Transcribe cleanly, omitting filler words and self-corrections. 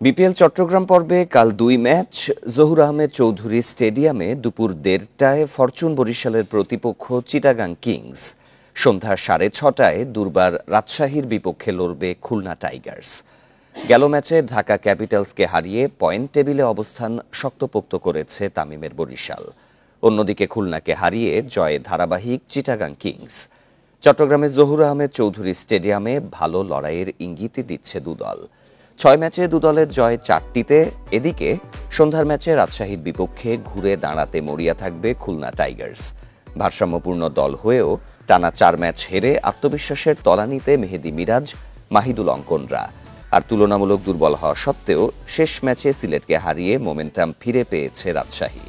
BPL Chittagong পর্বে কাল ২ match. Zahur Ahmed Chowdhury স্টেডিয়ামে দুপুর ১:৩০টায় ফরচুন বরিশালের প্রতিপক্ষ চিটাগাং কিংস। সন্ধ্যা ৬:৩০টায় দুর্বার রাজশাহীর বিপক্ষে লড়বে খুলনা টাইগার্স। গেল ম্যাচে ঢাকা ক্যাপিটালসকে হারিয়ে পয়েন্ট টেবিলে অবস্থান শক্তপোক্ত করেছে তামিমের বরিশাল। অন্যদিকে খুলনাকে হারিয়ে জয়ে ধারাবাহিক চিটাগাং কিংস। চট্টগ্রামের জহুর আহমেদ চৌধুরী স্টেডিয়ামে ভালো লড়াইয়ের ইঙ্গিতই দিচ্ছে দুদল। ৬ ম্যাচে দুদলের জয় ৪টিতে। এদিকে সন্ধ্যার ম্যাচে রাজশাহীর বিপক্ষে ঘুরে দাঁড়াতে মরিয়া থাকবে খুলনা টাইগার্স। ভারসাম্যপূর্ণ দল হয়েও টানা ৪ ম্যাচ হেরে আত্মবিশ্বাসের তলানিতে মেহেদী মিরাজ, মাহিদুল অঙ্কনরা। আর তুলনামূলক দুর্বল হওয়া সত্ত্বেও শেষ ম্যাচে সিলেটকে হারিয়ে মোমেন্টাম ফিরে পেয়েছে রাজশাহী।